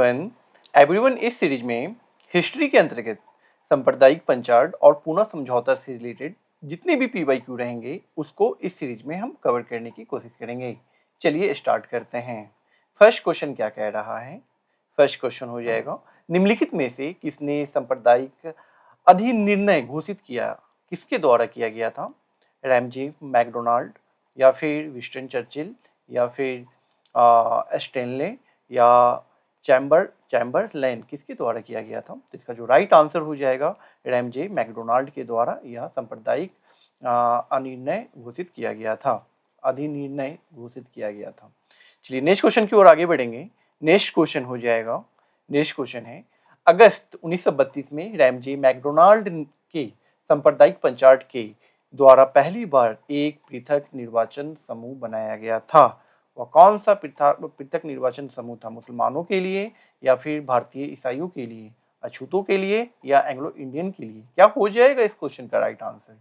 Everyone इस series में history के अंतर्गत सांप्रदायिक पंचाट और पूना समझौता से रिलेटेड जितने भी पीवाईक्यू रहेंगे उसको इस सीरीज में हम कवर करने की कोशिश करेंगे। चलिए स्टार्ट करते हैं। फर्स्ट क्वेश्चन क्या कह रहा है? फर्स्ट क्वेश्चन हो जाएगा, निम्नलिखित में से किसने सांप्रदायिक अधिनिर्णय घोषित किया? किसके द्वारा किया गया था? रैमजे मैकडोनाल्ड या फिर विंस्टन चर्चिल या फिर स्टैनले या चैम्बरलैन, किसके द्वारा किया गया था? तो इसका जो राइट आंसर हो जाएगा रैमजे मैकडोनाल्ड के द्वारा यह सांप्रदायिक अधिनिर्णय घोषित किया गया था। अधिनिर्णय घोषित किया गया था। चलिए नेक्स्ट क्वेश्चन की ओर आगे बढ़ेंगे। नेक्स्ट क्वेश्चन हो जाएगा, नेक्स्ट क्वेश्चन है, अगस्त 1932 में रैमजे मैकडोनाल्ड के सांप्रदायिक पंचाट के द्वारा पहली बार एक पृथक निर्वाचन समूह बनाया गया था। वह कौन सा पृथक निर्वाचन समूह था? मुसलमानों के लिए या फिर भारतीय ईसाइयों के लिए, अछूतों के लिए या एंग्लो इंडियन के लिए? क्या हो जाएगा इस क्वेश्चन का राइट आंसर?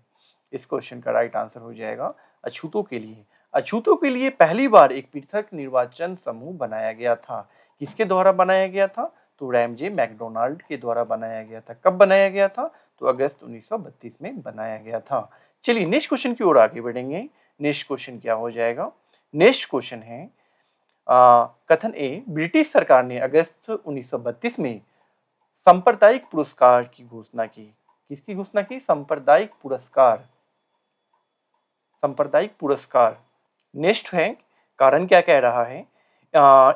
इस क्वेश्चन का राइट आंसर हो जाएगा अछूतों के लिए। अछूतों के लिए पहली बार एक पृथक निर्वाचन समूह बनाया गया था। किसके द्वारा बनाया गया था? तो रैमजे मैकडोनाल्ड के द्वारा बनाया गया था। कब बनाया गया था? तो अगस्त 1932 में बनाया गया था। चलिए नेक्स्ट क्वेश्चन की ओर आगे बढ़ेंगे। नेक्स्ट क्वेश्चन क्या हो जाएगा? नेक्स्ट क्वेश्चन है, कथन ए, ब्रिटिश सरकार ने अगस्त 1932 में सांप्रदायिक पुरस्कार की घोषणा की। किसकी घोषणा की? सांप्रदायिक पुरस्कार, सांप्रदायिक पुरस्कार। नेक्स्ट है, कारण क्या कह रहा है?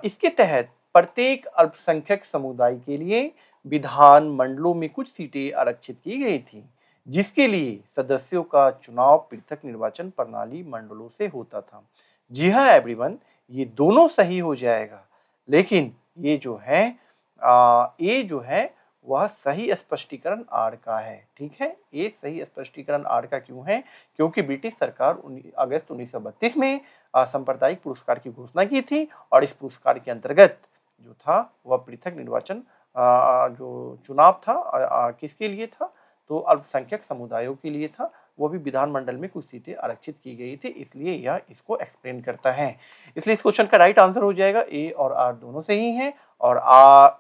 इसके तहत प्रत्येक अल्पसंख्यक समुदाय के लिए विधान मंडलों में कुछ सीटें आरक्षित की गई थी, जिसके लिए सदस्यों का चुनाव पृथक निर्वाचन प्रणाली मंडलों से होता था। जी हाँ एवरीवन, ये दोनों सही हो जाएगा, लेकिन ये जो है ये जो है वह सही स्पष्टीकरण आर का है। ठीक है, ये सही स्पष्टीकरण आर का क्यों है? क्योंकि ब्रिटिश सरकार अगस्त 1932 में सांप्रदायिक पुरस्कार की घोषणा की थी और इस पुरस्कार के अंतर्गत जो था वह पृथक निर्वाचन जो चुनाव था किसके लिए था? तो अल्पसंख्यक समुदायों के लिए था। वो भी विधानमंडल में कुछ सीटें आरक्षित की गई थी, इसलिए यह इसको एक्सप्लेन करता है। इसलिए इस क्वेश्चन का राइट आंसर हो जाएगा ए और आर दोनों सही हैं और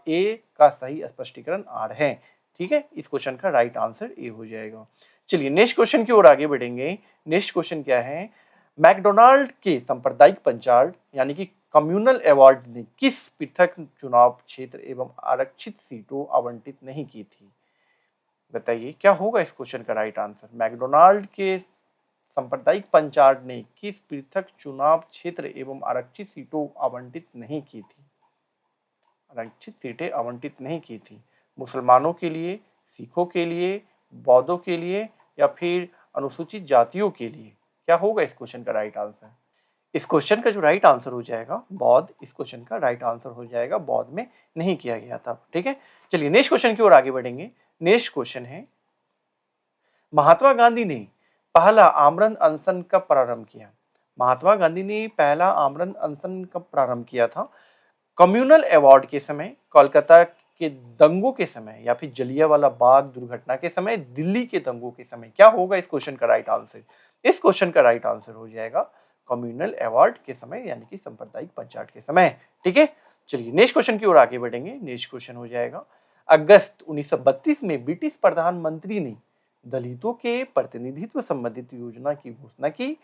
ए का सही स्पष्टीकरण आर है। ठीक है, इस क्वेश्चन का राइट आंसर ए हो जाएगा। चलिए नेक्स्ट क्वेश्चन की ओर आगे बढ़ेंगे। नेक्स्ट क्वेश्चन क्या है? मैकडोनाल्ड के सांप्रदायिक पंचाट यानी कि कम्युनल अवार्ड ने किस पृथक चुनाव क्षेत्र एवं आरक्षित सीटों आवंटित नहीं की थी? बताइए क्या होगा इस क्वेश्चन का राइट आंसर? मैकडोनाल्ड के सांप्रदायिक पंचाट ने किस पृथक चुनाव क्षेत्र एवं आरक्षित सीटों आवंटित नहीं की थी? आरक्षित सीटें आवंटित नहीं की थी। मुसलमानों के लिए, सिखों के लिए, बौद्धों के लिए या फिर अनुसूचित जातियों के लिए? क्या होगा इस क्वेश्चन का राइट आंसर? इस क्वेश्चन का जो राइट आंसर हो जाएगा बौद्ध, इस क्वेश्चन का राइट आंसर हो जाएगा बौद्ध में नहीं किया गया था। ठीक है, चलिए नेक्स्ट क्वेश्चन की ओर आगे बढ़ेंगे। नेक्स्ट क्वेश्चन है, महात्मा गांधी ने पहला आमरण अनशन कब प्रारंभ किया? महात्मा गांधी ने पहला आमरण अनशन कब प्रारंभ किया था? कम्युनल अवार्ड के समय, कोलकाता के दंगों के समय या फिर जलियांवाला बाग दुर्घटना के समय, दिल्ली के दंगों के समय? क्या होगा इस क्वेश्चन का राइट आंसर? इस क्वेश्चन का राइट आंसर हो जाएगा कम्युनल अवार्ड के समय यानी कि सांप्रदायिक पंचाट के समय। ठीक है, चलिए नेक्स्ट क्वेश्चन की ओर आगे बढ़ेंगे। नेक्स्ट क्वेश्चन हो जाएगा, अगस्त 1932 में ब्रिटिश प्रधानमंत्री ने दलितों के प्रतिनिधित्व संबंधित योजना की घोषणा की।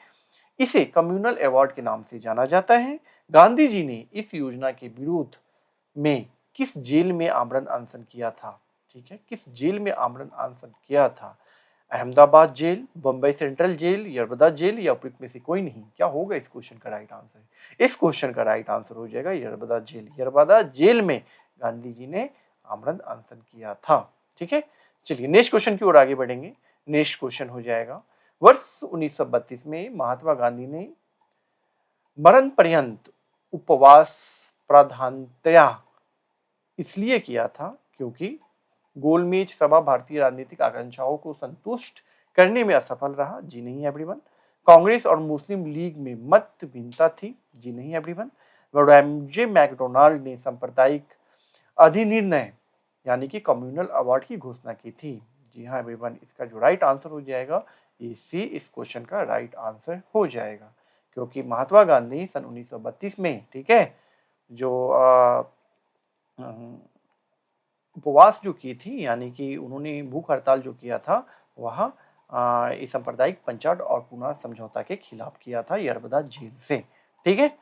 इसे कम्युनल अवार्ड के नाम से जाना जाता है। गांधी जी ने इस योजना के विरोध में किस जेल में आमरण अनशन किया था? ठीक है, किस जेल में आमरण अनशन किया था? Ahmedabad jail, Bambai central jail, Yerwada jail या उपयुक्त में से कोई नहीं? क्या होगा इस क्वेश्चन का राइट आंसर? इस क्वेश्चन का राइट आंसर हो जाएगा यरबदा जेल। यरबदा जेल में गांधी जी ने आमरण अनशन किया था। ठीक है, चलिए नेक्स्ट क्वेश्चन की ओर आगे बढ़ेंगे। नेक्स्ट क्वेश्चन हो जाएगा, वर्ष 1932 में महात्मा गांधी ने मरण पर्यंत उपवास प्राधान्यतया इसलिए किया था क्योंकि गोलमेज सभा भारतीय राजनीतिक आकांक्षाओं को संतुष्ट करने में असफल रहा। जी नहीं एवरीवन। कांग्रेस और मुस्लिम लीग में मत भिन्नता थी। जी नहीं एवरीवन। रैमजे मैकडोनाल्ड ने सांप्रदायिक अधिनिर्णय यानी कि कम्युनल अवार्ड की घोषणा की थी। जी हाँ एवरीवन, इसका जो राइट आंसर हो जाएगा ये सी इस क्वेश्चन का राइट आंसर हो जाएगा, क्योंकि महात्मा गांधी सन 1932 में, ठीक है, जो उपवास जो की थी, यानी कि उन्होंने भूख हड़ताल जो किया था वह इस सांप्रदायिक पंचाट और पुनः समझौता के खिलाफ किया था यरबदा झील से। ठीक है,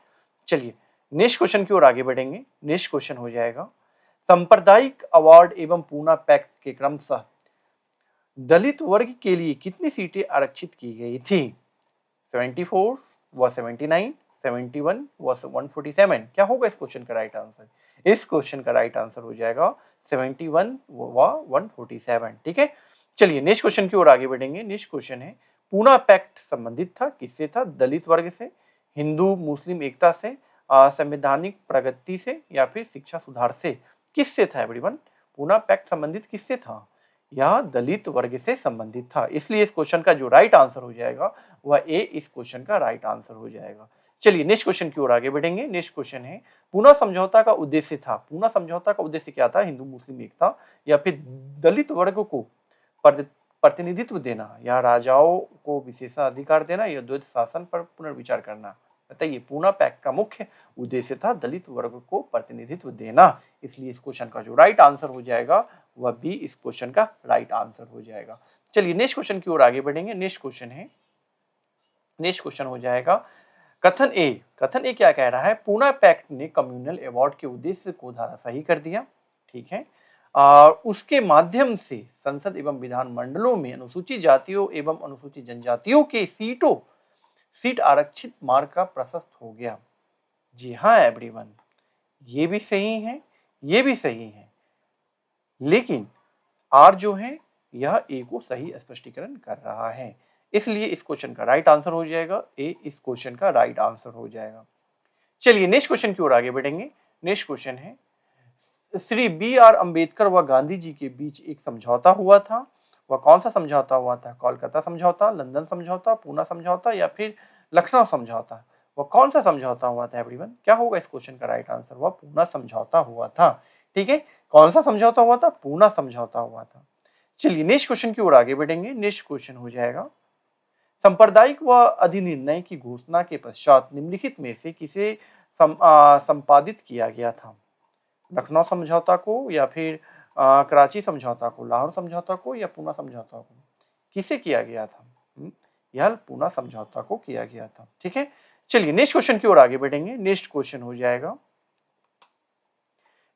चलिए नेक्स्ट क्वेश्चन की ओर आगे बढ़ेंगे। नेक्स्ट क्वेश्चन हो जाएगा, सांप्रदायिक अवार्ड एवं पूना पैक्ट के क्रमशः दलित वर्ग के लिए कितनी सीटें आरक्षित की गई थी? 74 व 79, 71 व 147। क्या होगा इस क्वेश्चन का राइट आंसर? इस क्वेश्चन का राइट आंसर हो जाएगा 71 व 147। ठीक है, चलिए नेक्स्ट क्वेश्चन की ओर आगे बढ़ेंगे। नेक्स्ट क्वेश्चन है, पूना पैक्ट संबंधित था किससे था? दलित वर्ग से, हिंदू मुस्लिम एकता से, संवैधानिक प्रगति से या फिर शिक्षा सुधार से? किससे था एवरीवन? पूना पैक्ट संबंधित किससे था? यह दलित वर्ग से संबंधित था, इसलिए इस क्वेश्चन का जो राइट आंसर हो जाएगा वह ए इस क्वेश्चन का राइट आंसर हो जाएगा। चलिए नेक्स्ट क्वेश्चन की ओर आगे बढ़ेंगे। नेक्स्ट क्वेश्चन है, पूना समझौता का उद्देश्य था, पूना समझौता का उद्देश्य क्या था? हिंदू मुस्लिम एकता या फिर दलित वर्ग को प्रतिनिधित्व देना या राजाओं को विशेषाधिकार देना या द्वैत शासन पर पुनर्विचार करना? बताइए, पूना पैक्ट का मुख्य उद्देश्य था दलित वर्ग को प्रतिनिधित्व देना, इसलिए इस क्वेश्चन का जो राइट आंसर हो जाएगा वह भी इस क्वेश्चन का राइट आंसर हो जाएगा। चलिए नेक्स्ट क्वेश्चन की ओर आगे बढ़ेंगे। नेक्स्ट क्वेश्चन है, नेक्स्ट क्वेश्चन हो जाएगा कथन ए। कथन ए क्या कह रहा है? पूना पैक्ट ने कम्युनल अवार्ड के उद्देश्य को धराशायी कर दिया। ठीक है, और उसके माध्यम से संसद एवं विधान मंडलों में अनुसूचित जातियों एवं अनुसूचित जनजातियों के सीट आरक्षित मार्ग का प्रशस्त हो गया। जी हाँ एवरीवन, ये भी सही है, ये भी सही है, लेकिन आर जो है यह ए को सही स्पष्टीकरण कर रहा है, इसलिए इस क्वेश्चन का राइट आंसर हो जाएगा ए इस क्वेश्चन का राइट आंसर हो जाएगा। चलिए नेक्स्ट क्वेश्चन की ओर आगे बढ़ेंगे। नेक्स्ट क्वेश्चन है, श्री बी आर अंबेडकर व गांधी जी के बीच एक समझौता हुआ था, वह कौन सा समझौता हुआ था? कोलकाता समझौता, लंदन समझौता, पूना समझौता या फिर लखनऊ समझौता? वह कौन सा समझौता हुआ था एवरीवन? क्या होगा इस क्वेश्चन का राइट आंसर? वह पूना समझौता हुआ था। ठीक है, कौन सा समझौता हुआ था? पूना समझौता हुआ था। चलिए नेक्स्ट क्वेश्चन की ओर आगे बढ़ेंगे। नेक्स्ट क्वेश्चन हो जाएगा, सांप्रदायिक व अधिनिर्णय की घोषणा के पश्चात निम्नलिखित में से किसे संपादित किया गया था? लखनऊ समझौता को या फिर कराची समझौता को, लाहौर समझौता को या पूना समझौता को? किसे किया गया था? यह पूना समझौता को किया गया था। ठीक है, चलिए नेक्स्ट क्वेश्चन की ओर आगे बढ़ेंगे। नेक्स्ट क्वेश्चन हो जाएगा,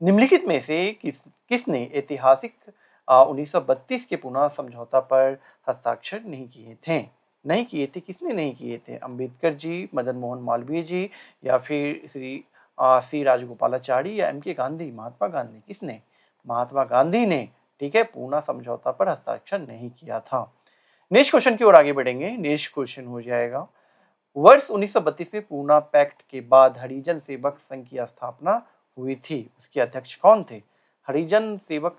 निम्नलिखित में से किसने ऐतिहासिक 1932 के पूना समझौता पर हस्ताक्षर नहीं किए थे? नहीं किए थे, किसने नहीं किए थे? अंबेडकर जी, मदन मोहन मालवीय जी या फिर श्री सी राजगोपालाचारी या एम के गांधी, महात्मा गांधी? किसने? महात्मा गांधी ने, ठीक है, पूना समझौता पर हस्ताक्षर नहीं किया था। नेक्स्ट क्वेश्चन की ओर आगे बढ़ेंगे। नेक्स्ट क्वेश्चन हो जाएगा, वर्ष 1932 में पूना पैक्ट के बाद हरिजन सेवक संघ की स्थापना हुई थी, उसके अध्यक्ष कौन थे? हरिजन सेवक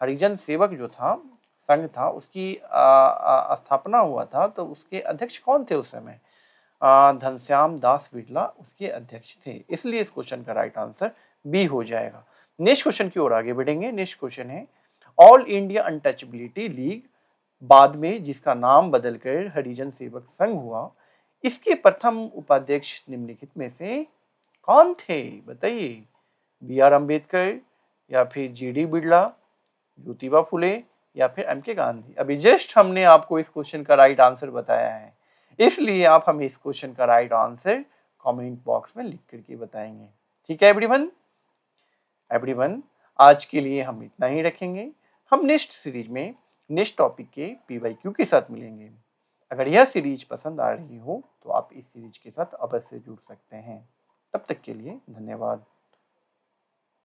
हरिजन सेवक जो था संघ था उसकी स्थापना हुआ था, तो उसके अध्यक्ष कौन थे उस समय? घनश्याम दास बिरला उसके अध्यक्ष थे, इसलिए इस क्वेश्चन का राइट आंसर बी हो जाएगा। नेक्स्ट क्वेश्चन की ओर आगे बढ़ेंगे। नेक्स्ट क्वेश्चन है, ऑल इंडिया अनटचेबिलिटी लीग बाद में जिसका नाम बदलकर हरिजन सेवक संघ हुआ, इसके प्रथम उपाध्यक्ष निम्नलिखित में से कौन थे? बताइए, बी आर अंबेडकर या फिर जी डी बिरला, ज्योतिबा फुले या फिर एम के गांधी? अभी जस्ट हमने आपको इस क्वेश्चन का राइट आंसर बताया है, इसलिए आप हमें इस क्वेश्चन का राइट आंसर कमेंट बॉक्स में लिख करके बताएंगे। ठीक है एवरीवन, आज के लिए हम इतना ही रखेंगे। हम नेक्स्ट सीरीज में नेक्स्ट टॉपिक के PYQ के साथ मिलेंगे। अगर यह सीरीज पसंद आ रही हो तो आप इस सीरीज के साथ अवश्य जुड़ सकते हैं। तब तक के लिए धन्यवाद।